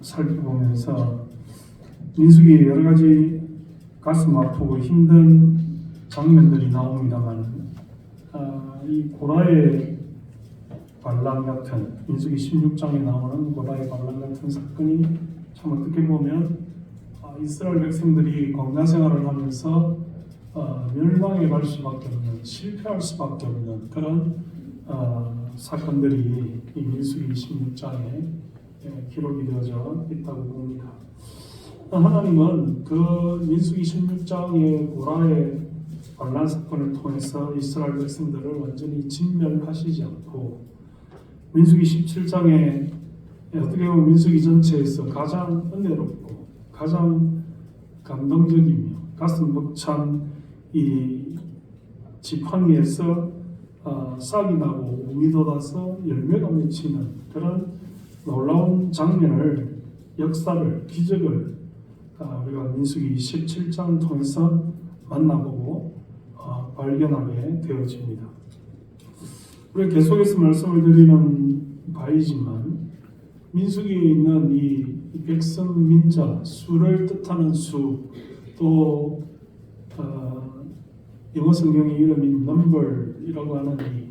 살펴보면서 민수기에 여러 가지 가슴 아프고 힘든 장면들이 나옵니다만, 이 고라의 반란 같은, 민수기 16장에 나오는 고라의 반란 같은 사건이 참 어떻게 보면 이스라엘 백성들이 광야 생활을 하면서 멸망에 갈 수밖에 없는, 실패할 수밖에 없는 그런 사건들이 이 민수기 16장에 기록이 되어져 있다고 봅니다. 하나님은 그 민수기 16장의 고라의 반란 사건을 통해서 이스라엘 백성들을 완전히 진멸하시지 않고, 민수기 17장에 어떻게 보면 민수기 전체에서 가장 은혜롭고 가장 감동적이며 가슴 벅찬 이 지팡이에서 싹이 나고 우미 돋아서 열매가 맺히는 그런 놀라운 장면을, 역사를, 기적을 우리가 민수기 17장을 통해서 만나보고 발견하게 되어집니다. 우리가 계속해서 말씀을 드리는 바이지만, 민수기에 있는 이 백성 민자, 수를 뜻하는 수, 또 영어 성경의 이름이 number이라고 하는 이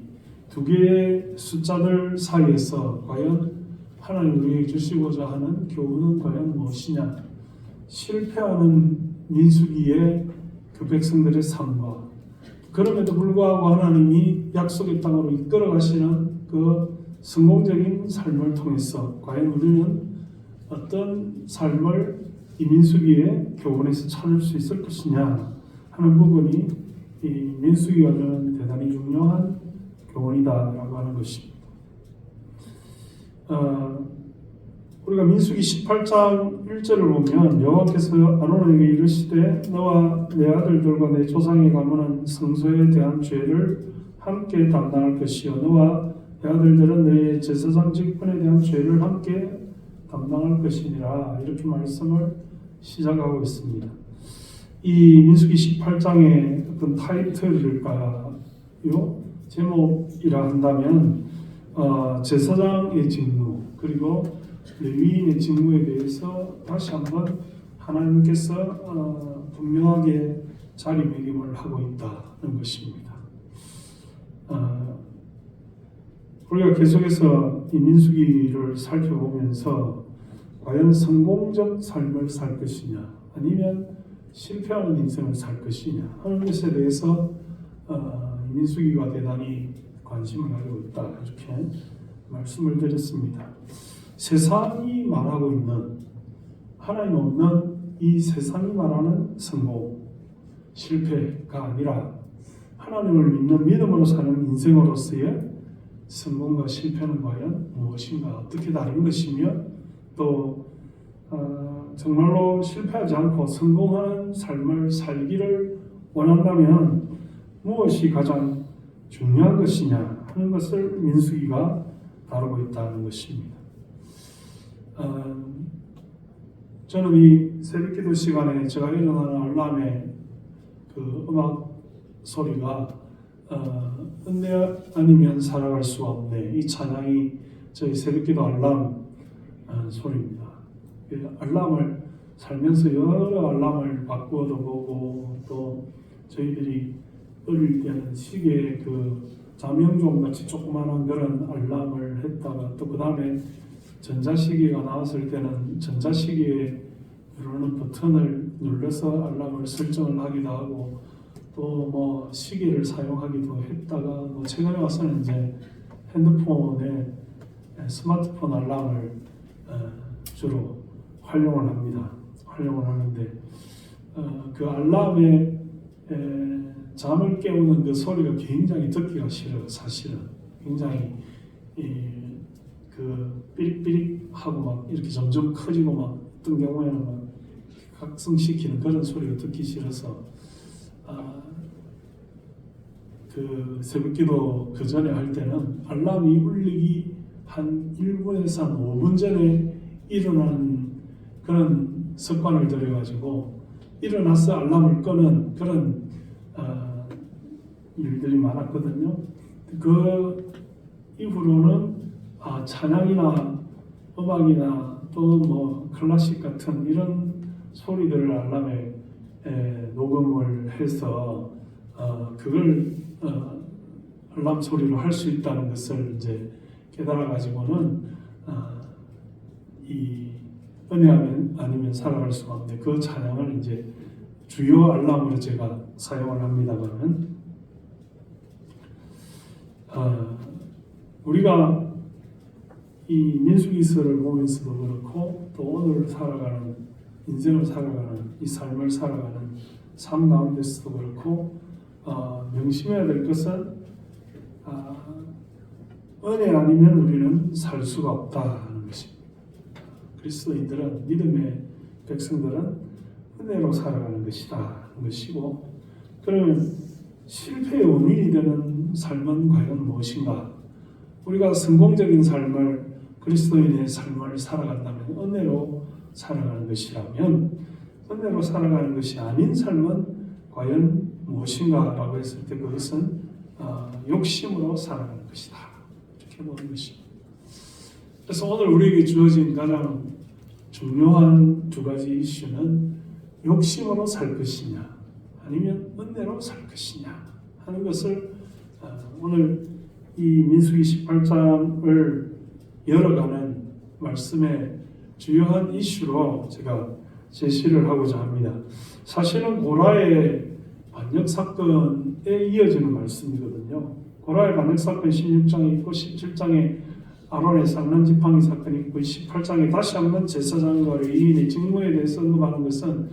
두 개의 숫자들 사이에서 과연 하나님 우리에게 주시고자 하는 교훈은 과연 무엇이냐? 실패하는 민수기의 그 백성들의 삶과, 그럼에도 불구하고 하나님이 약속의 땅으로 이끌어 가시는 그 성공적인 삶을 통해서 과연 우리는 어떤 삶을 이 민수기의 교훈에서 찾을 수 있을 것이냐 하는 부분이 이 민수기가 주는 대단히 중요한 교훈이다라고 하는 것입니다. 우리가 민수기 18장 1절을 보면, 여호와께서 아론에게 이르시되 너와 내 아들들과 내 조상의 가문은 성소에 대한 죄를 함께 담당할 것이요 너와 내 아들들은 내 제사장 직분에 대한 죄를 함께 담당할 것이니라, 이렇게 말씀을 시작하고 있습니다. 이 민수기 18장의 어떤 타이틀일까요? 제목이라 한다면 제사장의 직무, 그리고 레위인의 직무에 대해서 다시 한번 하나님께서 분명하게 자리매김을 하고 있다는 것입니다. 우리가 계속해서 이 민수기를 살펴보면서 과연 성공적 삶을 살 것이냐 아니면 실패하는 인생을 살 것이냐 하는 것에 대해서 민수기가 대단히 관심을 가지고 있다, 이렇게 말씀을 드렸습니다. 세상이 말하고 있는, 하나님 없는 이 세상이 말하는 성공, 실패가 아니라 하나님을 믿는 믿음으로 사는 인생으로서의 성공과 실패는 과연 무엇인가, 어떻게 다른 것이며, 또 정말로 실패하지 않고 성공하는 삶을 살기를 원한다면 무엇이 가장 중요한 것이냐 하는 것을 민수기가 다루고 있다는 것입니다. 저는 이 새벽기도 시간에 제가 일어나는 알람의 그 음악 소리가 은혜 아니면 살아갈 수 없네, 이 찬양이 저희 새벽기도 알람 소리입니다. 알람을 살면서 여러 알람을 바꾸어도 보고, 또 저희들이 어릴 때는 시계 그 자명종 같이 조그마한 그런 알람을 했다가, 또 그 다음에 전자시계가 나왔을 때는 전자시계에 누르는 버튼을 눌러서 알람을 설정을 하기도 하고, 또 뭐 시계를 사용하기도 했다가, 최근에 와서는 이제 핸드폰에 스마트폰 알람을 주로 활용을 합니다. 활용을 하는데 그 알람에 잠을 깨우는 그 소리가 굉장히 듣기가 싫어요. 사실은 굉장히 그 삐릭삐릭 하고 막 이렇게 점점 커지고 막 어떤 경우에는 막 각성시키는 그런 소리가 듣기 싫어서 그 새벽기도 그 전에 할 때는 알람이 울리기 한 1분에서 한 5분 전에 일어나는 그런 습관을 들여가지고 일어나서 알람을 끄는 그런 일들이 많았거든요. 그 이후로는 찬양이나 음악이나 또는 뭐 클래식 같은 이런 소리들을 알람에 녹음을 해서 그걸 알람 소리로 할 수 있다는 것을 이제 깨달아 가지고는 이 은혜 아니면 살아갈 수가 없는데 그 찬양을 이제 주요 알람으로 제가 사용을 합니다만은 우리가 이 민수기서를 보면서도 그렇고 또 오늘 살아가는 인생을 살아가는 이 삶을 살아가는 삶 가운데서도 그렇고 명심해야 될 것은 은혜 아니면 우리는 살 수가 없다는 것입니다. 그리스도인들은 믿음의 백성들은 은혜로 살아가는 것이고 그러면 실패의 원인이 되는 삶은 과연 무엇인가? 우리가 성공적인 삶을 그리스도인의 삶을 살아간다면 은혜로 살아가는 것이라면 은혜로 살아가는 것이 아닌 삶은 과연 무엇인가? 라고 했을 때 그것은 욕심으로 살아가는 것이다. 이렇게 보는 것입니다. 그래서 오늘 우리에게 주어진 가장 중요한 두 가지 이슈는 욕심으로 살 것이냐 아니면 은혜로 살 것이냐 하는 것을 오늘 이 민수기 18장을 열어가는 말씀의 주요한 이슈로 제가 제시를 하고자 합니다. 사실은 고라의 반역 사건에 이어지는 말씀이거든요. 고라의 반역 사건 16장에 있고 17장에 아론의 쌍난 지팡이 사건이 있고 18장에 다시 한번 제사장과 레위인의 직무에 대해서 언급하는 것은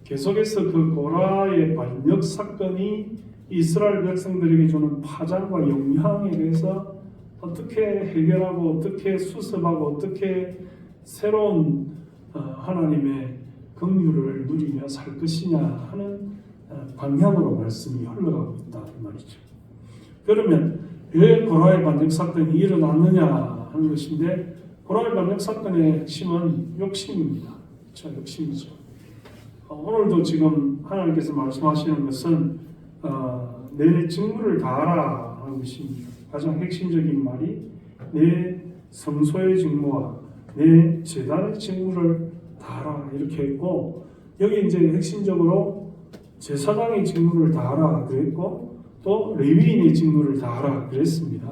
계속해서 그 고라의 반역 사건이 이스라엘 백성들에게 주는 파장과 영향에 대해서 어떻게 해결하고 어떻게 수습하고 어떻게 새로운 하나님의 긍휼을 누리며 살 것이냐 하는 방향으로 말씀이 흘러가고 있다 이 말이죠. 그러면 왜 고라의 반역 사건이 일어났느냐 하는 것인데 고라의 반역 사건의 핵심은 욕심입니다. 그렇죠? 욕심이죠. 오늘도 지금 하나님께서 말씀하시는 것은 내 직무를 다하라 하는 것입니다. 가장 핵심적인 말이 내 성소의 직무와 내 제단의 직무를 다하라 이렇게 했고 여기 이제 핵심적으로 제사장의 직무를 다하라 그랬고 또 레위인의 직무를 다하라 그랬습니다.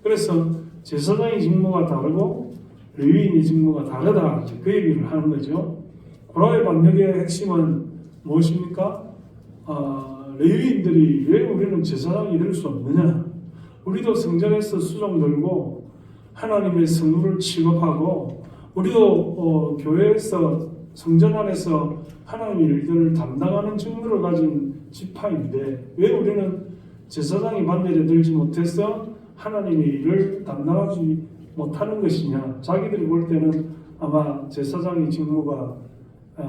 그래서 제사장의 직무가 다르고 레위인의 직무가 다르다 그 얘기를 하는 거죠. 고라의 반역의 핵심은 무엇입니까? 레위인들이 왜 우리는 제사장이 될 수 없느냐? 우리도 성전에서 수종 들고 하나님의 성물을 취급하고 우리도 교회에서 성전 안에서 하나님의 일들을 담당하는 직무를 가진 지파인데 왜 우리는 제사장이 반열에 들지 못해서 하나님의 일을 담당하지 못하는 것이냐? 자기들이 볼 때는 아마 제사장의 직무가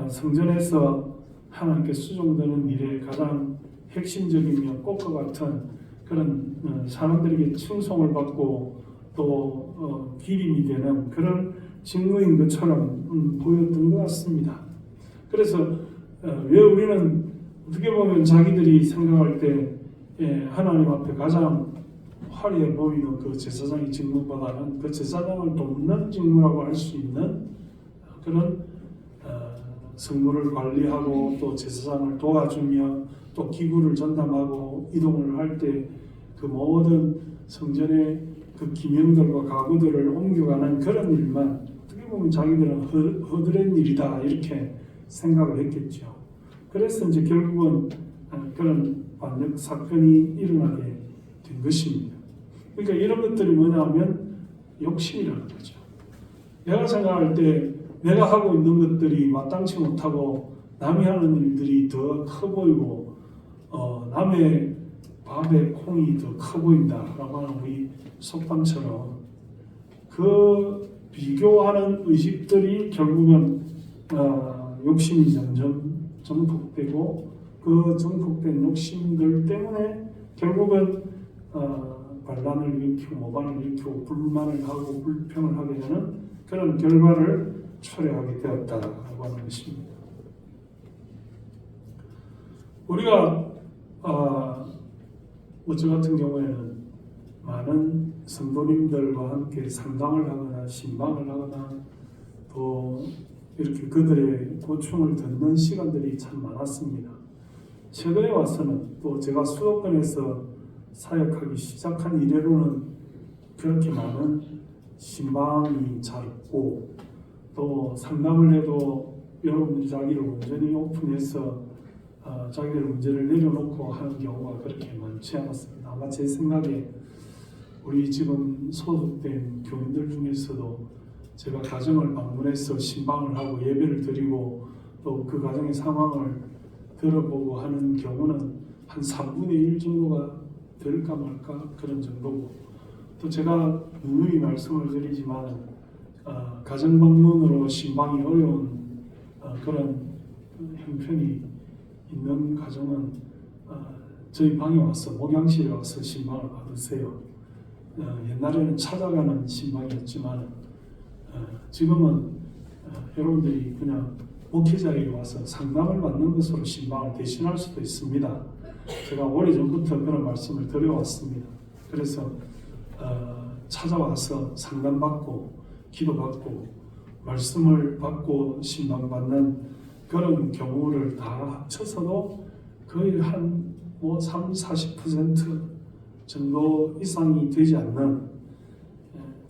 성전에서 하나님께 수종되는 일에 가장 핵심적이며 꽃과 같은 그런 사람들에게 칭송을 받고 또 기림이 되는 그런 직무인 것처럼 보였던 것 같습니다. 그래서 왜 우리는 어떻게 보면 자기들이 생각할 때 하나님 앞에 가장 화려해 보이는 그 제사장의 직무보다는 그 제사장을 돕는 직무라고 할 수 있는 그런 성물을 관리하고 또 제사장을 도와주며 또 기구를 전담하고 이동을 할 때 그 모든 성전의 그 기명들과 가구들을 옮겨가는 그런 일만 어떻게 보면 자기들은 허드렛 일이다 이렇게 생각을 했겠죠. 그래서 이제 결국은 그런 반역 사건이 일어나게 된 것입니다. 그러니까 이런 것들이 뭐냐면 욕심이라는 거죠. 내가 생각할 때 내가 하고 있는 것들이 마땅치 못하고 남이 하는 일들이 더 커 보이고 남의 밥에 콩이 더 커 보인다라고 하는 우리 속담처럼 그 비교하는 의식들이 결국은 욕심이 점점 정폭되고 그 정폭된 욕심들 때문에 결국은 반란을 일으키고 모반을 일으키고 불만을 하고 불평을 하게 되는 그런 결과를 초래하게 되었다라고 하는 것입니다. 우리가 저 같은 경우에는 많은 성도님들과 함께 상담을 하거나 신방을 하거나 또 이렇게 그들의 고충을 듣는 시간들이 참 많았습니다. 최근에 와서는 또 제가 수도권에서 사역하기 시작한 이래로는 그렇게 많은 신방이 잘 없고, 또 상담을 해도 여러분들이 자기를 온전히 오픈해서 자기들 문제를 내려놓고 하는 경우가 그렇게 많지 않았습니다. 아마 제 생각에 우리 지금 소속된 교인들 중에서도 제가 가정을 방문해서 신방을 하고 예배를 드리고 또 그 가정의 상황을 들어보고 하는 경우는 한 3분의 1 정도가 될까 말까 그런 정도고, 또 제가 누누이 말씀을 드리지만 가정 방문으로 신방이 어려운 그런 형편이 있는 가정은 저희 방에 와서 목양실에 와서 신방을 받으세요. 옛날에는 찾아가는 신방이었지만 지금은 여러분들이 그냥 목회자에게 와서 상담을 받는 것으로 신방을 대신할 수도 있습니다. 제가 오래전부터 그런 말씀을 드려왔습니다. 그래서 찾아와서 상담받고 기도받고 말씀을 받고 신방받는 그런 경우를 다 합쳐서도 거의 한 30-40% 정도 이상이 되지 않는,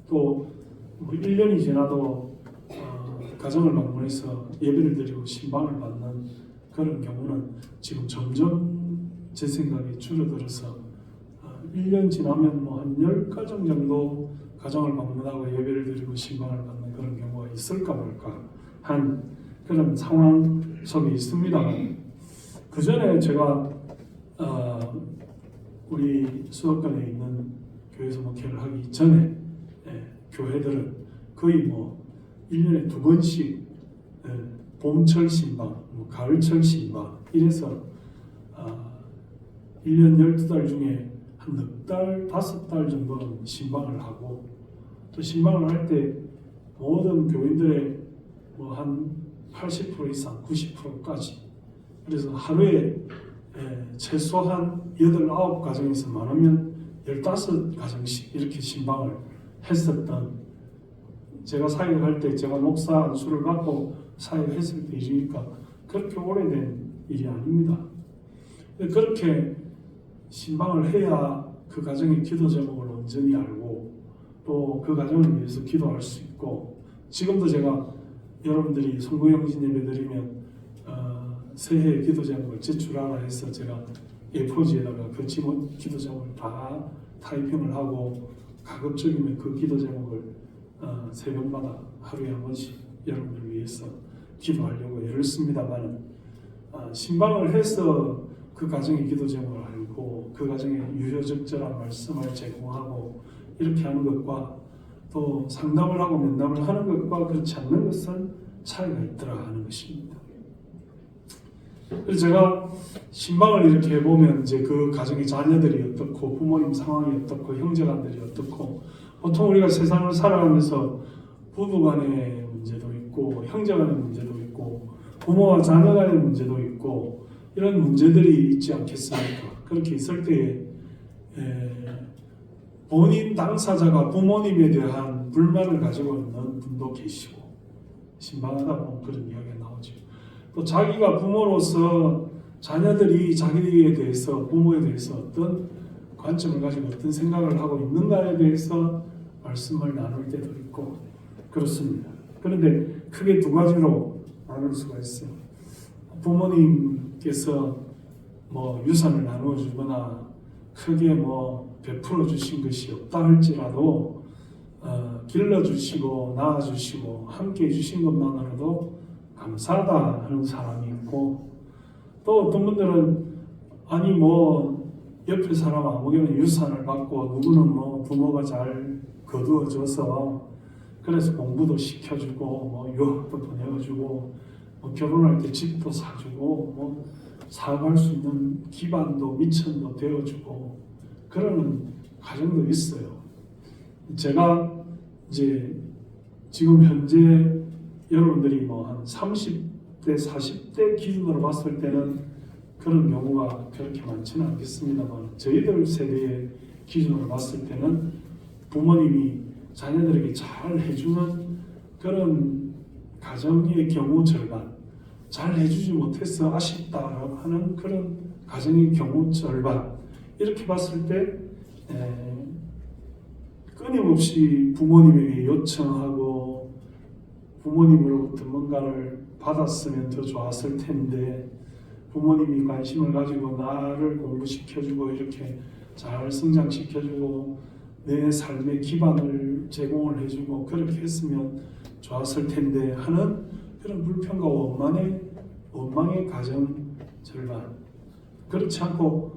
또 1년이 지나도 가정을 방문해서 예배를 드리고 신방을 받는 그런 경우는 지금 점점 제 생각에 줄어들어서 1년 지나면 한 10가정 정도 가정을 방문하고 예배를 드리고 신방을 받는 그런 경우가 있을까 말까 한 그런 상황 속에 있습니다만, 그 전에 제가 우리 수도권에 있는 교회에서 목회를 하기 전에 교회들은 거의 1년에 2번씩 봄철 신방, 가을철 신방 이래서 1년 12달 중에 한 4달, 5달 정도는 신방을 하고, 또 신방을 할 때 모든 교인들의 한 80% 이상, 90%까지, 그래서 하루에 최소한 8, 9가정에서 많으면 15가정씩 이렇게 신방을 했었던, 제가 사역할 때 제가 목사 안수를 받고 사역했을 때 일이니까 그렇게 오래된 일이 아닙니다. 그렇게 신방을 해야 그 가정의 기도 제목을 온전히 알고 또 그 가정을 위해서 기도할 수 있고, 지금도 제가 여러분들이 송구영신 예배 드리면 새해 기도 제목을 제출하라 해서 제가 A4지에다가 그 기도 제목을 다 타이핑을 하고 가급적이면 그 기도 제목을 새벽마다 하루에 한 번씩 여러분들을 위해서 기도하려고 애를 씁니다만, 신방을 해서 그 가정의 기도 제목을 알고 그 가정에 유효적절한 말씀을 제공하고 이렇게 하는 것과 또 상담을 하고 면담을 하는 것과 그렇지 않는 것은 차이가 있더라 하는 것입니다. 그래서 제가 신방을 이렇게 해보면 이제 그 가정의 자녀들이 어떻고 부모님 상황이 어떻고 형제간들이 어떻고, 보통 우리가 세상을 살아가면서 부부간의 문제도 있고 형제간의 문제도 있고 부모와 자녀간의 문제도 있고 이런 문제들이 있지 않겠습니까? 그렇게 있을 때에 본인 당사자가 부모님에 대한 불만을 가지고 있는 분도 계시고, 신방하다 보면 그런 이야기가 나오죠. 또 자기가 부모로서 자녀들이 자기에 대해서 부모에 대해서 어떤 관점을 가지고 어떤 생각을 하고 있는가에 대해서 말씀을 나눌 때도 있고 그렇습니다. 그런데 크게 2가지로 나눌 수가 있어요. 부모님께서 유산을 나누어 주거나 크게 베풀어 주신 것이 없다 할지라도 길러 주시고 낳아 주시고 함께 해 주신 것만으로도 감사하다 하는 사람이 있고, 또 어떤 분들은 옆에 사람 아무개나 유산을 받고 누구는 부모가 잘 거두어줘서 그래서 공부도 시켜주고 유학도 보내주고 결혼할 때 집도 사주고 사업할 수 있는 기반도 미천도 되어주고 그러는 가정도 있어요. 제가 이제 지금 현재 여러분들이 한 30대, 40대 기준으로 봤을 때는 그런 경우가 그렇게 많지는 않겠습니다만, 저희들 세대의 기준으로 봤을 때는 부모님이 자녀들에게 잘 해주는 그런 가정의 경우 절반, 잘 해주지 못해서 아쉽다라고 하는 그런 가정의 경우 절반, 이렇게 봤을 때 끊임없이 부모님에게 요청하고 부모님으로부터 뭔가를 받았으면 더 좋았을 텐데, 부모님이 관심을 가지고 나를 공부시켜주고 이렇게 잘 성장시켜주고 내 삶의 기반을 제공을 해주고 그렇게 했으면 좋았을 텐데 하는 그런 불평과 원망의 가정 절반. 그렇지 않고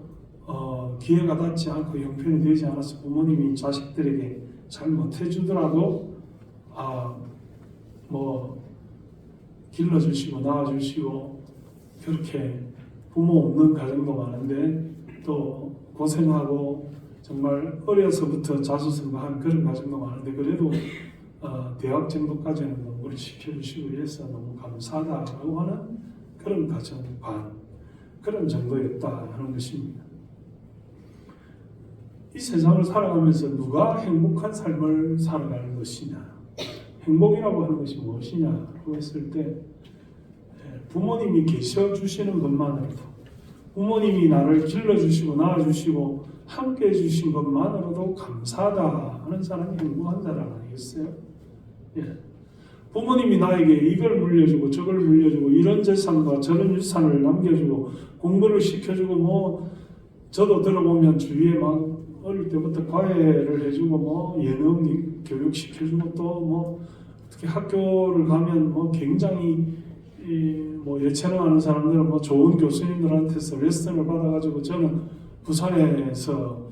기회가 닿지 않고 형편이 되지 않아서 부모님이 자식들에게 잘 못해주더라도 뭐 길러주시고 낳아주시고 그렇게 부모 없는 가정도 많은데 또 고생하고 정말 어려서부터 자수성가한 그런 가정도 많은데, 그래도 대학 정도까지는 공부를 시켜주시고 이래서 너무 감사하다라고 하는 그런 가정 반, 그런 정도였다 하는 것입니다. 이 세상을 살아가면서 누가 행복한 삶을 살아가는 것이냐, 행복이라고 하는 것이 무엇이냐고 했을 때 부모님이 계셔주시는 것만으로도, 부모님이 나를 길러주시고 낳아주시고 함께 해주신 것만으로도 감사하다 하는 사람이 행복한 사람 아니겠어요? 예. 부모님이 나에게 이걸 물려주고 저걸 물려주고 이런 재산과 저런 유산을 남겨주고 공부를 시켜주고, 뭐 저도 들어보면 주위에 막 어릴 때부터 과외를 해주고 뭐 예능 교육 시켜주고 또 뭐 특히 학교를 가면 뭐 굉장히 뭐 예체능 하는 사람들은 뭐 좋은 교수님들한테서 레슨을 받아가지고, 저는 부산에서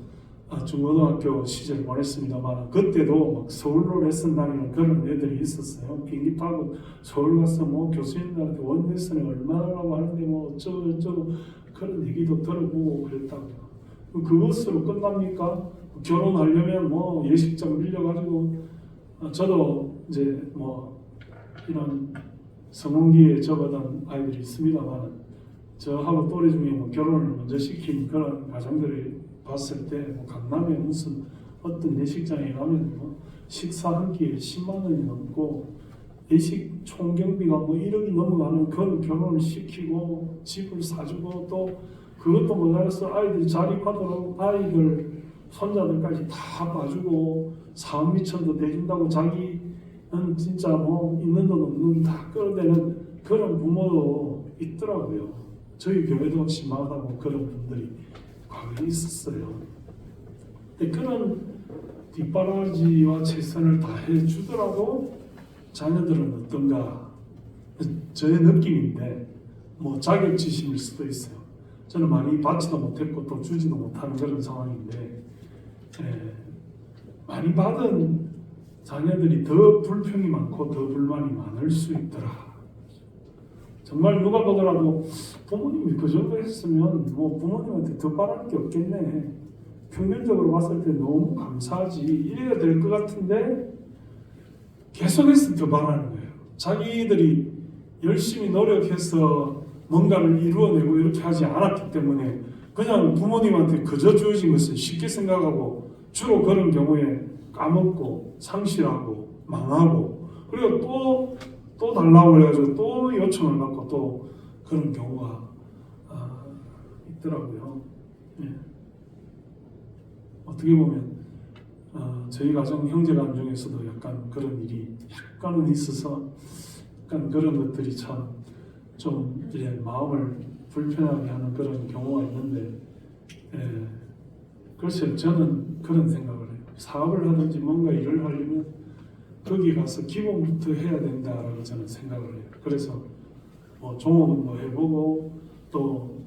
중고등학교 시절 보냈습니다만 그때도 막 서울로 레슨 다니는 그런 애들이 있었어요. 비행기 타고 서울 가서 뭐 교수님들한테 원 레슨에 얼마라고 하는데 뭐 어쩌고 그런 얘기도 들어보고 그랬다고요. 그것으로 끝납니까? 결혼하려면 뭐 예식장 빌려가지고, 저도 이제 뭐 이런 성혼기에 접어든 아이들이 있습니다만 저하고 또래 중에 뭐 결혼을 먼저 시킨 그런 가정들이 봤을 때 뭐 강남에 무슨 어떤 예식장에 가면 뭐 식사 한 끼에 10만 원이 넘고 예식 총경비가 뭐 1억이 넘어가는 그런 결혼을 시키고 집을 사주고, 또 그것도 모자라서 아이들이 자립하도록 아이들 손자들까지 다 봐주고 사업 미천도 대준다고 자기는 진짜 뭐 있는 돈 없는 돈 다 끌어대는 그런 부모도 있더라고요. 저희 교회도 심하다고 그런 분들이 과거에 있었어요. 근데 그런 뒷바라지와 최선을 다해 주더라도 자녀들은 어떤가, 저의 느낌인데 뭐 자격지심일 수도 있어요. 저는 많이 받지도 못했고 또 주지도 못하는 그런 상황인데, 많이 받은 자녀들이 더 불평이 많고 더 불만이 많을 수 있더라. 정말 누가 보더라도 부모님이 그 정도 했으면 뭐 부모님한테 더 바라는 게 없겠네, 평균적으로 봤을 때 너무 감사하지, 이래야 될 것 같은데 계속해서 더 바라는 거예요. 자기들이 열심히 노력해서 뭔가를 이루어내고 이렇게 하지 않았기 때문에 그냥 부모님한테 그저 주어진 것을 쉽게 생각하고 주로 그런 경우에 까먹고 상실하고 망하고, 그리고 또 달라고 해가지고 또 요청을 받고 또 그런 경우가 있더라고요. 예. 어떻게 보면 저희 가정 형제간 중에서도 약간 그런 일이 약간은 있어서 약간 그런 것들이 참 좀 이제 마음을 불편하게 하는 그런 경우가 있는데, 글쎄요, 저는 그런 생각을 해요. 사업을 하든지 뭔가 일을 하려면 거기 가서 기본부터 해야 된다라고 저는 생각을 해요. 그래서 종업원도 해보고 또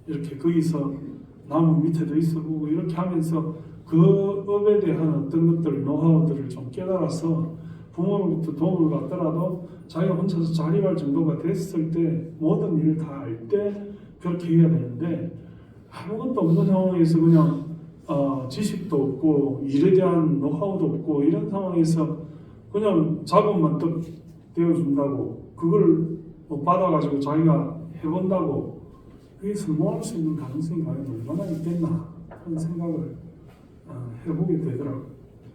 이렇게 거기서 나무 밑에도 있어보고 이렇게 하면서 그 업에 대한 어떤 것들, 노하우들을 좀 깨달아서 부모로부터 도움을 받더라도 자기가 혼자서 자립할 정도가 됐을 때 모든 일을 다 알 때 그렇게 해야 되는데, 아무것도 없는 상황에서 그냥 지식도 없고 일에 대한 노하우도 없고 이런 상황에서 그냥 자본만 딱 떼어준다고 그걸 받아가지고 자기가 해본다고 그게 성공할 수 있는 가능성이 과연 얼마나 있겠나 하는 생각을 해보게 되더라고요.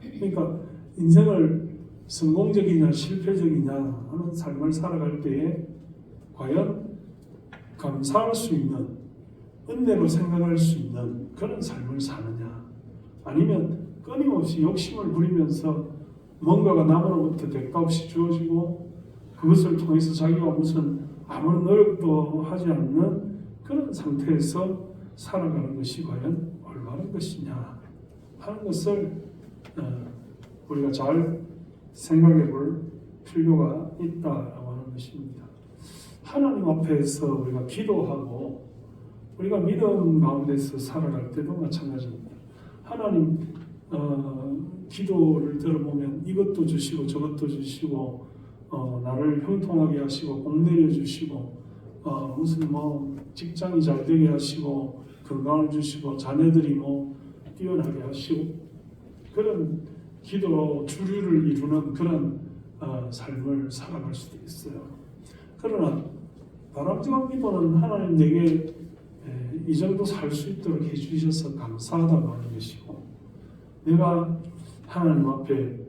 그러니까 인생을 성공적이냐 실패적이냐 하는 삶을 살아갈 때에 과연 감사할 수 있는, 은혜로 생각할 수 있는 그런 삶을 사느냐, 아니면 끊임없이 욕심을 부리면서 뭔가가 남으로부터 대가 없이 주어지고 그것을 통해서 자기가 무슨 아무런 노력도 하지 않는 그런 상태에서 살아가는 것이 과연 올바른 것이냐 하는 것을 우리가 잘 생각해 볼 필요가 있다라고 하는 것입니다. 하나님 앞에서 우리가 기도하고 우리가 믿음 가운데서 살아갈 때도 마찬가지입니다. 하나님 기도를 들어보면 이것도 주시고 저것도 주시고 나를 형통하게 하시고 복 내려주시고 무슨 뭐 직장이 잘 되게 하시고 건강을 주시고 자녀들이 뭐 뛰어나게 하시고 그런 기도로 주류를 이루는 그런 삶을 살아갈 수도 있어요. 그러나 바람직한 기도는 하나님 내게 이 정도 살 수 있도록 해주셔서 감사하다고 하는 것이고, 내가 하나님 앞에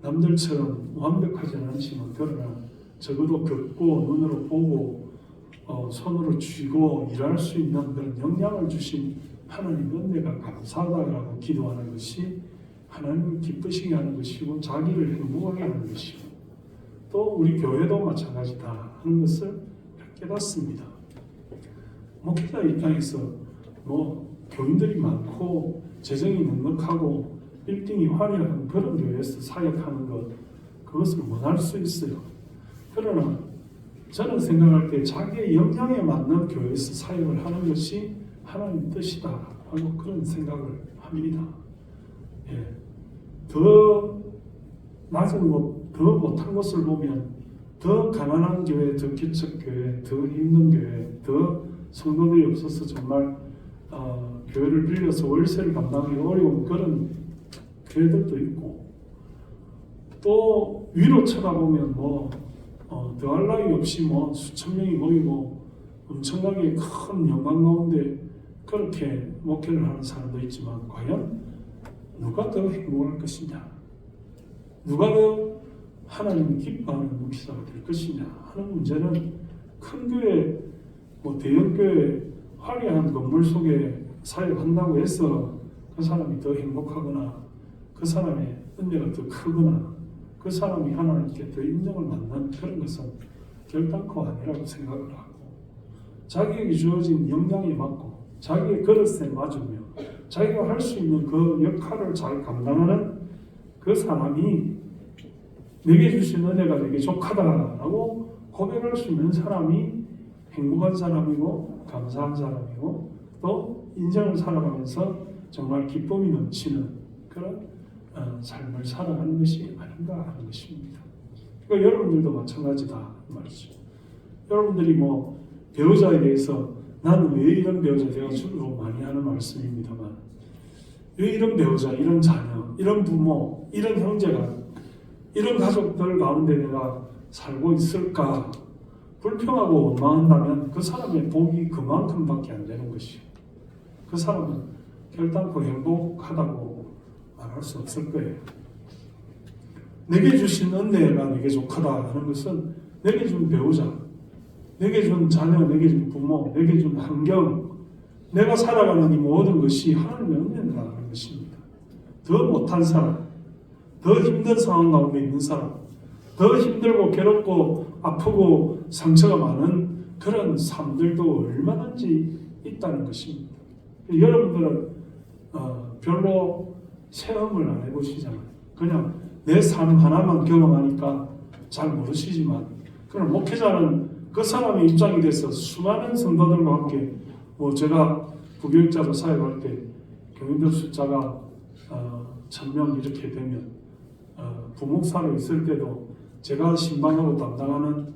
남들처럼 완벽하지는 않지만 그러나 적어도 걷고 눈으로 보고 손으로 쥐고 일할 수 있는 그런 역량을 주신 하나님 은혜가 감사하다고 기도하는 것이 하나님을 기쁘시게 하는 것이고 자기를 행복하게 하는 것이고 또 우리 교회도 마찬가지다 하는 것을 깨닫습니다. 목회자 입장에서 뭐 교인들이 많고 재정이 넉넉하고 빌딩이 화려한 그런 교회에서 사역하는 것, 그것을 원할 수 있어요. 그러나 저는 생각할 때 자기의 역량에 맞는 교회에서 사역을 하는 것이 하나님 뜻이다 하고 그런 생각을 합니다. 예. 더 낮은 것, 더 못한 것을 보면 더 가난한 교회, 더 개척교회, 더 힘든 교회, 더 성도들이 없어서 정말 교회를 빌려서 월세를 감당하기 어려운 그런 교회들도 있고, 또 위로 쳐다보면 뭐 더할 나위 없이 뭐 수천 명이 모이고 엄청나게 큰 영광 가운데 그렇게 목회를 하는 사람도 있지만 과연 누가 더 행복할 것이냐, 누가 더 하나님이 기뻐하는 목회자가 될 것이냐 하는 문제는 큰 교회, 뭐 대형 교회 화려한 건물 속에 사역한다고 해서 그 사람이 더 행복하거나 그 사람의 은혜가 더 크거나 그 사람이 하나님께 더 인정을 받는 그런 것은 결단코 아니라고 생각을 하고, 자기에게 주어진 역량에 맞고 자기의 그릇에 맞으며 자기가 할 수 있는 그 역할을 잘 감당하는 그 사람이 내게 주신 은혜가 내게 족하다라고 고백할 수 있는 사람이 행복한 사람이고 감사한 사람이고 또 인생을 살아가면서 정말 기쁨이 넘치는 그런 삶을 살아가는 것이 아닌가 하는 것입니다. 그러니까 여러분들도 마찬가지다 말이죠. 여러분들이 뭐 배우자에 대해서 나는 왜 이런 배우자, 제가 주로 많이 하는 말씀입니다만, 왜 이런 배우자, 이런 자녀, 이런 부모, 이런 형제가, 이런 가족들 가운데 내가 살고 있을까? 불평하고 원망한다면 그 사람의 복이 그만큼밖에 안 되는 것이요. 그 사람은 결단코 행복하다고 말할 수 없을 거예요. 내게 주신 은혜가 내게 족하다 하는 것은 내게 준 배우자, 내게 준 자녀, 내게 준 부모, 내게 준 환경, 내가 살아가는 이 모든 것이 하나님의 은혜라는 것입니다. 더 못한 사람, 더 힘든 상황 가운데 있는 사람, 더 힘들고 괴롭고 아프고 상처가 많은 그런 삶들도 얼마든지 있다는 것입니다. 여러분들은 별로 체험을 안 해보시잖아요. 그냥 내 삶 하나만 경험하니까 잘 모르시지만, 그럼 목회자는 그 사람의 입장이 돼서 수많은 성도들과 함께, 뭐 제가 부교육자로 사역할 때 교인들 숫자가 1000명 이렇게 되면 부목사로 있을 때도 제가 신방으로 담당하는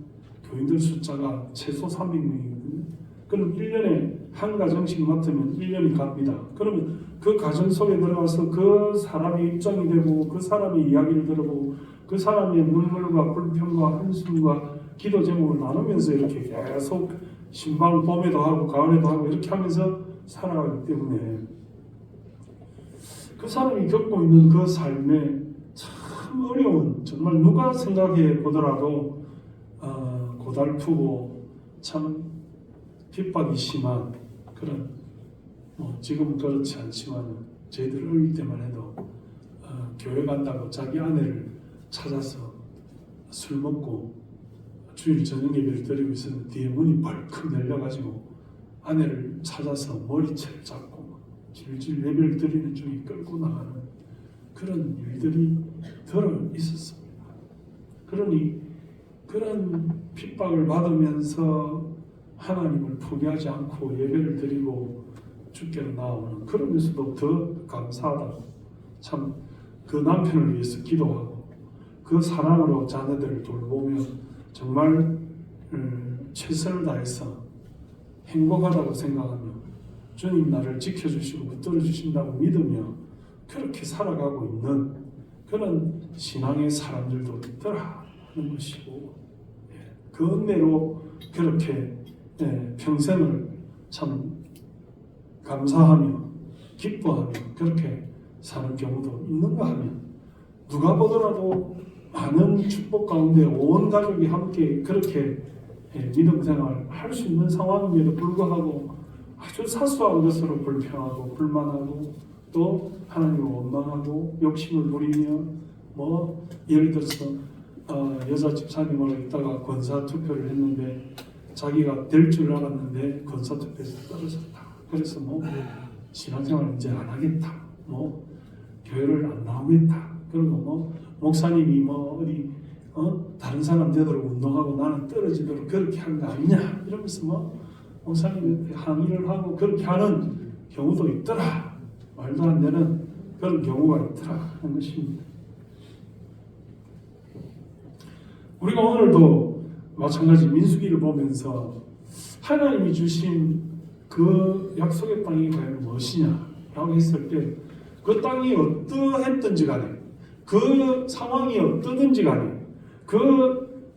교인들 숫자가 최소 300명이거든요. 그럼 1년에 한 가정씩 맡으면 1년이 갑니다. 그러면 그 가정 속에 들어가서 그 사람의 입장이 되고 그 사람의 이야기를 들어보고 그 사람의 눈물과 불평과 한숨과 기도 제목을 나누면서 이렇게 계속 신방 봄에도 하고 가을에도 하고 이렇게 하면서 살아가기 때문에 그 사람이 겪고 있는 그 삶에 참 어려운, 정말 정말 누가 생각해 보더라도 고달프고 참 핍박이 심한 그런 지금은 그렇지 않지만 저희들 어릴 때만 해도 교회 간다고 자기 아내를 찾아서 술 먹고 주일 저녁 예배를 드리고 있었는데 뒤에 문이 벌컥 열려가지고 아내를 찾아서 머리채를 잡고 질질 예배를 드리는 중에 끌고 나가는 그런 일들이 들어 있었습니다. 그러니 그런 핍박을 받으면서 하나님을 포기하지 않고 예배를 드리고 주께로 나오는, 그러면서도 더 감사하다고, 참 그 남편을 위해서 기도하고 그 사랑으로 자녀들을 돌보며 정말 최선을 다해서 행복하다고 생각하며 주님 나를 지켜주시고 붙들어주신다고 믿으며 그렇게 살아가고 있는 그런 신앙의 사람들도 있더라는 것이고, 그 은혜로 그렇게 평생을 참 감사하며 기뻐하며 그렇게 사는 경우도 있는가 하면, 누가 보더라도 많은 축복 가운데 온 가족이 함께 그렇게 믿음 생활을 할 수 있는 상황임에도 불구하고 아주 사소한 것으로 불평하고 불만하고 또 하나님을 원망하고 욕심을 부리며 예를 들어서 여자 집사님하고 있다가 권사 투표를 했는데 자기가 될 줄 알았는데 권사 투표에서 떨어졌다. 그래서 신앙생활 이제 안 하겠다. 교회를 안 나오겠다. 그리고 목사님이 어디 다른 사람 되도록 운동하고 나는 떨어지도록 그렇게 한 거 아니냐 이러면서 목사님한테 항의를 하고 그렇게 하는 경우도 있더라. 말도 안 되는 그런 경우가 있더라 하는 것입니다. 우리가 오늘도 마찬가지 민수기를 보면서 하나님이 주신 그 약속의 땅이 과연 무엇이냐라고 했을 때 그 땅이 어떠했든지 간에 그 상황이 어떠든지 간에 그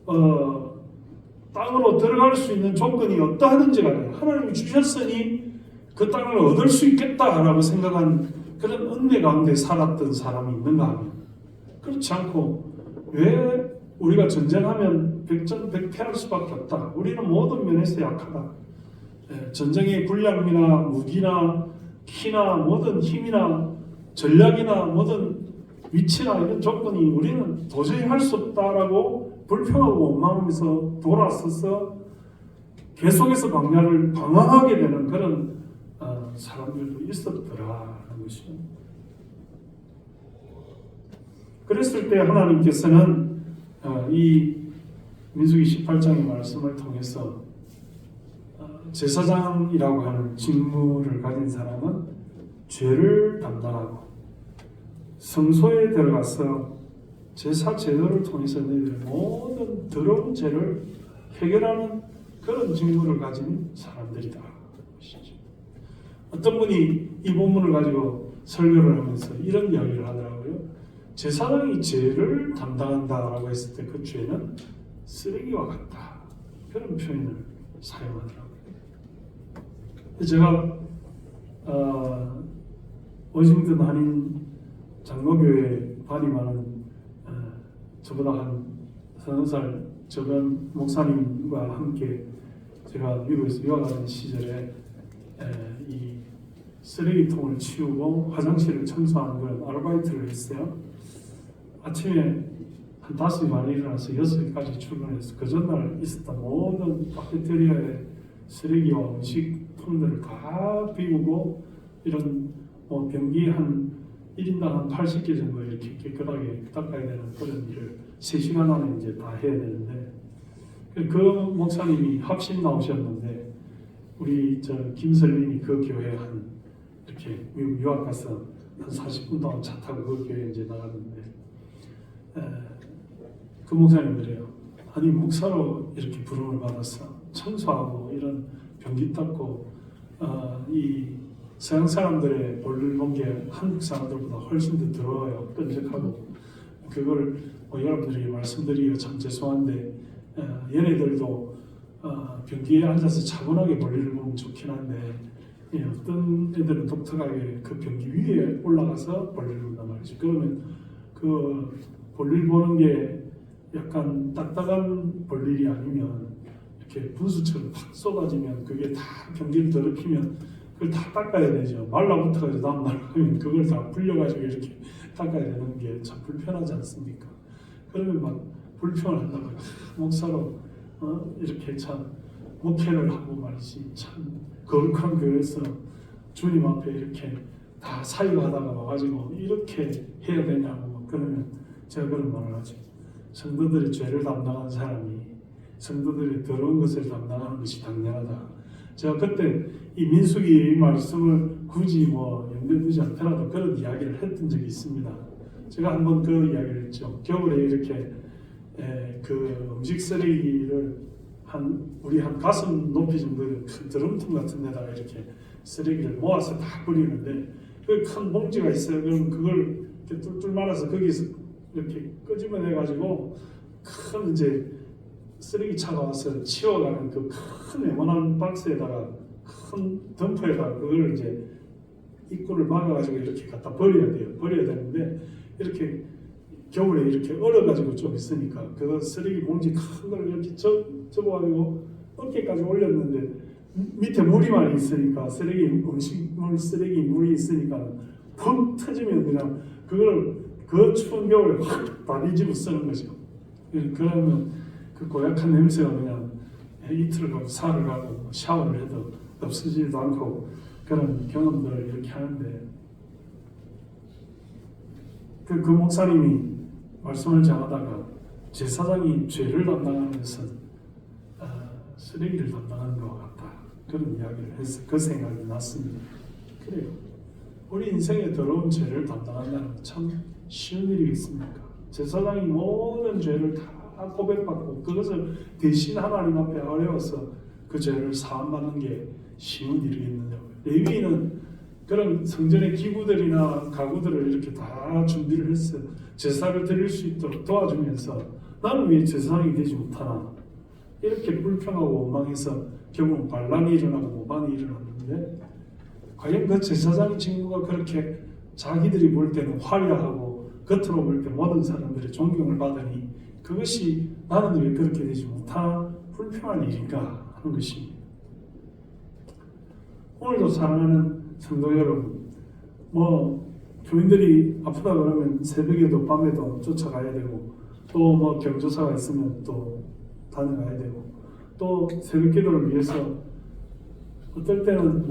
땅으로 들어갈 수 있는 조건이 어떠하든지 간에 하나님이 주셨으니 그 땅을 얻을 수 있겠다라고 생각한 그런 은혜 가운데 살았던 사람이 있는가 하면, 그렇지 않고 왜 우리가 전쟁하면 백전백패할 수밖에 없다. 우리는 모든 면에서 약하다. 전쟁의 군량이나 무기나 키나 모든 힘이나 전략이나 모든 위치나 이런 조건이 우리는 도저히 할 수 없다라고 불평하고 원망하면서 돌아서서 계속해서 방황하게 되는 그런 사람들도 있었더라는 것이죠. 그랬을 때 하나님께서는 이 민수기 18장의 말씀을 통해서 제사장이라고 하는 직무를 가진 사람은 죄를 담당하고 성소에 들어가서 제사 제도를 통해서 너희들의 모든 더러운 죄를 해결하는 그런 직무를 가진 사람들이다. 어떤 분이 이 본문을 가지고 설교를 하면서 이런 이야기를 하더라고요. 제사장이 죄를 담당한다라고 했을 때 그 죄는 쓰레기와 같다. 그런 표현을 사용하더라고요. 제가 워싱턴 한인 장로교회 담임하는 저보다 한 서너 살 적은 목사님과 함께 제가 미국에서 유학하는 시절에 이 쓰레기통을 치우고 화장실을 청소하는 그런 아르바이트를 했어요. 아침에 한 5시 반에 일어나서 6시까지 출근해서 그 전날 있었던 모든 카페테리아의 쓰레기와 음식통들을 다 비우고 이런 변기 한 1인당 한 80개 정도 이렇게 깨끗하게 닦아야 되는 그런 일을 3시간 안에 이제 다 해야 되는데, 그 목사님이 합신 나오셨는데 우리 김설님이 그 교회에 한 이렇게 미국 유학 가서 한 40분 동안 차 타고 그 교회에 이제 나갔는데 그 목사님 그래요. 아니 목사로 이렇게 부름을 받았어. 청소하고 이런 변기 닦고 이 서양 사람들의 볼일 본 게 한국 사람들보다 훨씬 더 더러워요. 끈적하고 그걸 여러분들에게 말씀드리기가 참 죄송한데 얘네들도 변기에 앉아서 차분하게 볼일을 보면 좋긴 한데 어떤 애들은 독특하게 그 변기 위에 올라가서 볼일을 본단 말이죠. 그러면 그 볼일 보는 게 약간 딱딱한 볼일이 아니면 이렇게 분수처럼 팍 쏟아지면 그게 다 경기를 더럽히면 그걸 다 닦아야 되죠. 말라붙어가지고 다음날 하면 그걸 다 불려가지고 이렇게 닦아야 되는 게 참 불편하지 않습니까? 그러면 막 불평을 한다고 목사로 이렇게 참 목회를 하고 말이지 참 거룩한 교회에서 주님 앞에 이렇게 다 사유하다가 와가지고 이렇게 해야 되냐고 그러면 제가 그런 말을 하죠. 성도들이 죄를 담당한 사람이 성도들이 더러운 것을 담당하는 것이 당연하다. 제가 그때 이 민수기 말씀을 굳이 염두에 두지 않더라도 그런 이야기를 했던 적이 있습니다. 제가 한번 그 이야기를 했죠. 겨울에 이렇게 그 음식 쓰레기를 우리 한 가슴 높이 정도의 큰 드럼통 같은 데다가 이렇게 쓰레기를 모아서 다 버리는데 그 큰 봉지가 있어요. 그럼 그걸 이렇게 뚫뚫 말아서 거기서 이렇게 끄집어내가지고 큰 이제 쓰레기차가 와서 치워가는 그 큰 네모난 박스에다가 큰 덤프에다가 그걸 이제 입구를 막아가지고 이렇게 갖다 버려야 돼요. 버려야 되는데 이렇게 겨울에 이렇게 얼어가지고 좀 있으니까 그 쓰레기 봉지 큰 걸 이렇게 접어가지고 어깨까지 올렸는데 밑에 물이 많이 있으니까 음식물 쓰레기 물이 있으니까 펑 터지면 그냥 그걸 그 추운 겨울에 확 다 뒤집어 쓰는 거죠. 그러면 그 고약한 냄새가 그냥 이틀을 가고 사흘을 가고 샤워를 해도 없어지지도 않고 그런 경험들을 이렇게 하는데 그 목사님이 말씀을 전하다가 제사장이 죄를 담당하는 것은 쓰레기를 담당하는 것 같다. 그런 이야기를 해서 그 생각이 났습니다. 그래요. 우리 인생에 더러운 죄를 담당한다는 건 참 쉬운 일이겠습니까? 제사장이 모든 죄를 다 고백받고 그것을 대신 하나님 앞에 아뢰어서 그 죄를 사함받는 게 쉬운 일이겠느냐고요. 레위인은 그런 성전의 기구들이나 가구들을 이렇게 다 준비를 했어요. 제사를 드릴 수 있도록 도와주면서 나는 왜 제사장이 되지 못하나 이렇게 불평하고 원망해서 결국 반란이 일어나고 모반이 일어났는데 과연 그 제사장 친구가 그렇게 자기들이 볼 때는 화려하고 겉으로 볼 때 모든 사람들의 존경을 받으니 그것이 나는 왜 그렇게 되지 못하나 불평한 일인가 하는 것입니다. 오늘도 사랑하는 성도 여러분, 교인들이 아프다 그러면 새벽에도 밤에도 쫓아가야 되고 또 경조사가 있으면 또 다녀가야 되고 또 새벽 기도를 위해서 어떨 때는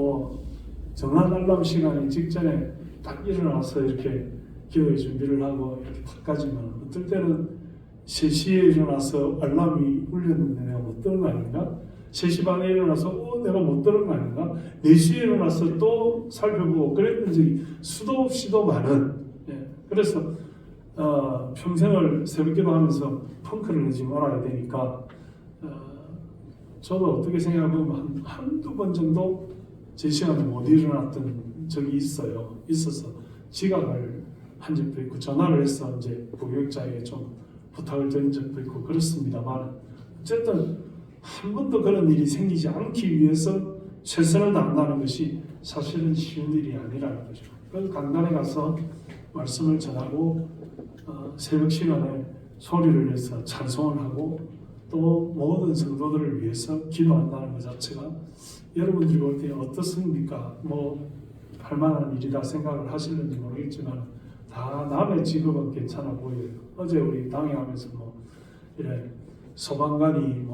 정한 알람 시간이 직전에 딱 일어나서 이렇게 기도의 준비를 하고 이렇게 탁 가지만 어떨 때는 3시에 일어나서 알람이 울렸는데 내가 못 들은 거 아닌가? 3시 반에 일어나서 내가 못 들은 거 아닌가? 4시에 일어나서 또 살펴보고 그랬던 적이 수도 없이도 많은 그래서 평생을 새벽기도 하면서 펑크를 내지 말아야 되니까 저도 어떻게 생각하면 한두 번 정도 제 시간에 못 일어났던 적이 있어서 지각을 한 적도 있고 전화를 해서 이제 부교육자에게 좀 부탁을 드린 적도 있고 그렇습니다만 어쨌든 한 번도 그런 일이 생기지 않기 위해서 최선을 다한다는 것이 사실은 쉬운 일이 아니라는 거죠. 그래서 강단에 가서 말씀을 전하고 새벽 시간에 소리를 내서 찬송을 하고 또 모든 성도들을 위해서 기도한다는 것 자체가 여러분들이 볼 때 어떻습니까? 할 만한 일이다 생각을 하시는지 모르겠지만 다 남의 직업은 괜찮아 보여요. 어제 우리 당회하면서 이래 소방관이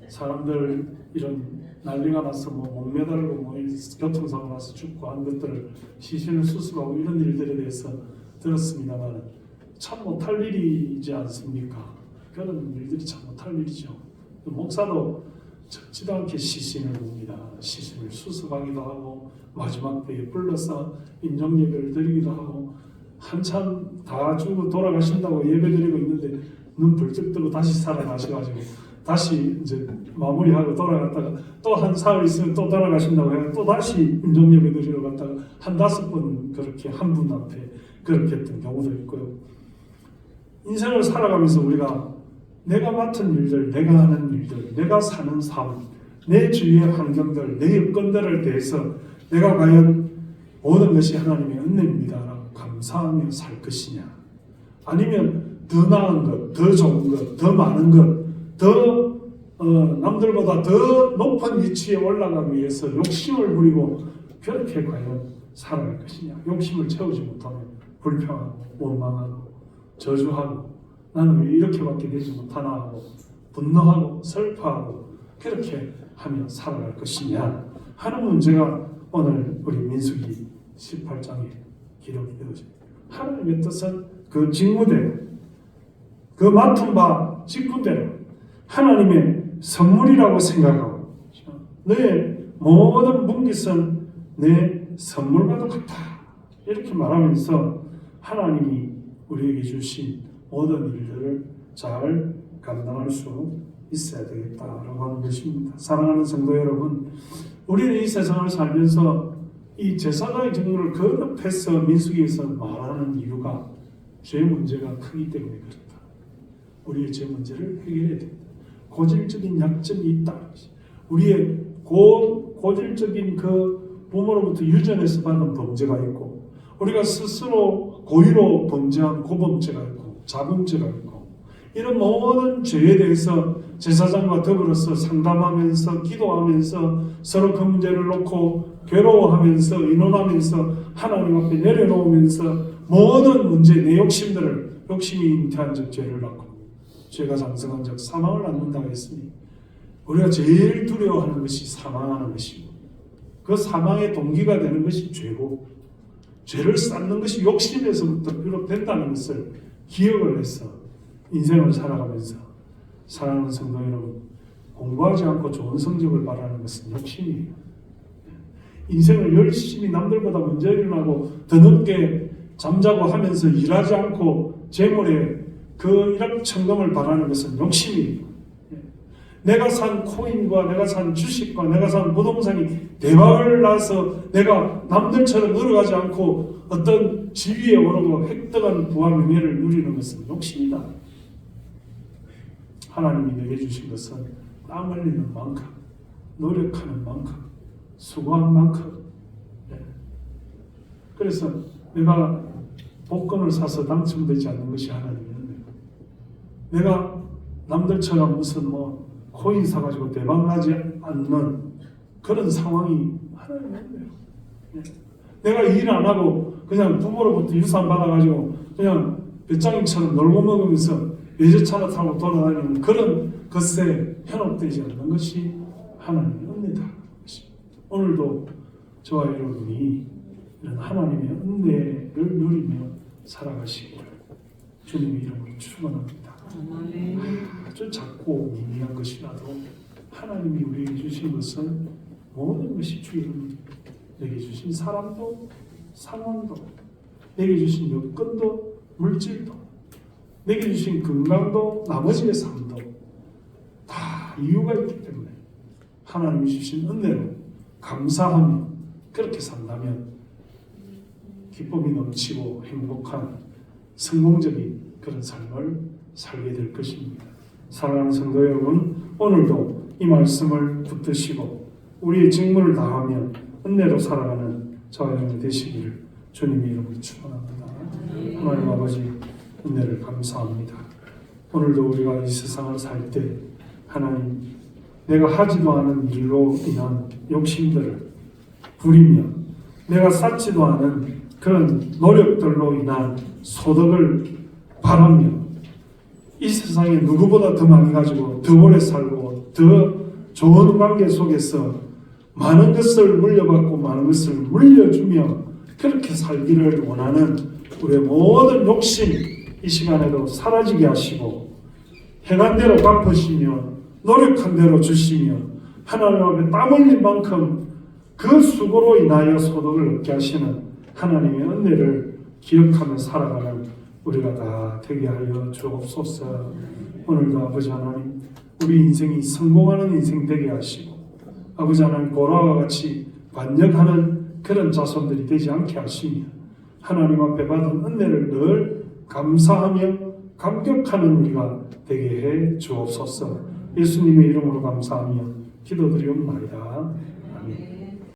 사람들 이런 난리가 나서 목 매달고 교통사고 나서 죽고 한 것들을 시신을 수습하고 이런 일들에 대해서 들었습니다만 참 못할 일이지 않습니까? 그런 일들이 참 못할 일이죠. 목사도 적지도 않게 시신을 봅니다. 시신을 수습하기도 하고 마지막 때에 불러서 인정예배를 드리기도 하고 한참 다 죽고 돌아가신다고 예배드리고 있는데 눈 벌쩍 뜨고 다시 살아나셔가지고 다시 이제 마무리하고 돌아갔다가 또 한 사흘 있으면 또 돌아가신다고 해서 또 다시 인정예배 드리러 갔다가 한 5번 그렇게 한 분 앞에 그렇게 했던 경우도 있고요. 인생을 살아가면서 우리가 내가 맡은 일들, 내가 하는 일들, 내가 사는 삶, 내 주위의 환경들, 내 여건들을 대해서 내가 과연 모든 것이 하나님의 은혜입니다라고 감사하며 살 것이냐, 아니면 더 나은 것, 더 좋은 것, 더 많은 것, 더 남들보다 더 높은 위치에 올라가기 위해서 욕심을 부리고 그렇게 과연 살아갈 것이냐. 욕심을 채우지 못하면 불평하고 원망하고 저주하고 나는 왜 이렇게밖에 되지 못하나 하고 분노하고 슬퍼하고 그렇게 하며 살아갈 것이냐 하는 문제가 오늘 우리 민수기 18장에 기록이 되어집니다. 하나님의 뜻은 그 직무대로 그 맡은 바 직분대로 하나님의 선물이라고 생각하고 너의 모든 문깃은 내 선물과도 같다 이렇게 말하면서 하나님이 우리에게 주신 모든 일들을 잘 감당할 수 있어야 되겠다라고 하는 것입니다. 사랑하는 성도 여러분, 우리는 이 세상을 살면서 이 제사장의 직무를 거듭해서 민수기에서 말하는 이유가 죄 문제가 크기 때문에 그렇다. 우리의 죄 문제를 해결해야 됩니다. 고질적인 약점이 있다. 우리의 고질적인 그 부모로부터 유전해서 받은 범죄가 있고 우리가 스스로 고의로 범죄한 고범죄가 있고 자범죄가 있고 이런 모든 죄에 대해서 제사장과 더불어서 상담하면서 기도하면서 서로 그 문제를 놓고 괴로워하면서 의논하면서 하나님 앞에 내려놓으면서 모든 문제 내 욕심이 잉태한 적 죄를 낳고 죄가 장성한 적 사망을 낳는다 했으니 우리가 제일 두려워하는 것이 사망하는 것이고 그 사망의 동기가 되는 것이 죄고 죄를 쌓는 것이 욕심에서부터 비롯된다는 것을 기억을 해서 인생을 살아가면서 사랑하는 성도 여러분, 공부하지 않고 좋은 성적을 바라는 것은 욕심이에요. 인생을 열심히 남들보다 먼저 일어나고 더 늦게 잠자고 하면서 일하지 않고 재물에 그 일확천금을 바라는 것은 욕심이에요. 내가 산 코인과 내가 산 주식과 내가 산 부동산이 대박을 나서 내가 남들처럼 늘어가지 않고 어떤 지위에 오르고 획득한 부와 명예를 누리는 것은 욕심이다. 하나님이 내게 주신 것은 땀 흘리는 만큼, 노력하는 만큼, 수고한 만큼. 그래서 내가 복권을 사서 당첨되지 않는 것이 하나님의 은혜예요. 내가 남들처럼 무슨 코인 사가지고 대박나지 않는 그런 상황이 하나님의 은혜예요. 내가 일 안 하고 그냥 부모로부터 유산 받아가지고 그냥 배짱이처럼 놀고 먹으면서 외제차를 타고 돌아다니는 그런 것에 현혹되지 않는 것이 하나님의 은혜다. 오늘도 저와 여러분이 이런 하나님의 은혜를 누리며 살아가시기를 주님의 이름으로 축원합니다. 아주 작고 미미한 것이라도 하나님이 우리에게 주신 것은 모든 것이 주입니다. 내게 주신 사람도 상황도 내게 주신 여건도 물질도 내게 주신 건강도 나머지의 삶도 다 이유가 있기 때문에 하나님이 주신 은혜로 감사하며 그렇게 산다면 기쁨이 넘치고 행복한 성공적인 그런 삶을 살게 될 것입니다. 사랑하는 성도 여러분, 오늘도 이 말씀을 붙드시고 우리의 직무를 다하며 은혜로 살아가는 저와 여러분 되시기를 주님의 이름으로 축원합니다. 하나님 아버지 은혜를 감사합니다. 오늘도 우리가 이 세상을 살 때 하나님 내가 하지도 않은 일로 인한 욕심들을 부리며 내가 쌓지도 않은 그런 노력들로 인한 소득을 바라며 이 세상에 누구보다 더 많이 가지고 더 오래 살고 더 좋은 관계 속에서 많은 것을 물려받고 많은 것을 물려주며 그렇게 살기를 원하는 우리의 모든 욕심 이 시간에도 사라지게 하시고 행한 대로 갚으시며 노력한 대로 주시며 하나님 앞에 땀 흘린 만큼 그 수고로 인하여 소득을 얻게 하시는 하나님의 은혜를 기억하며 살아가는 우리가 다 되게 하여 주옵소서. 오늘도 아버지 하나님 우리 인생이 성공하는 인생 되게 하시고 아버지 하나님 고라와 같이 반역하는 그런 자손들이 되지 않게 하시며 하나님 앞에 받은 은혜를 늘 감사하며 감격하는 우리가 되게 해 주옵소서. 예수님의 이름으로 감사하며 기도드리옵나이다. 아멘.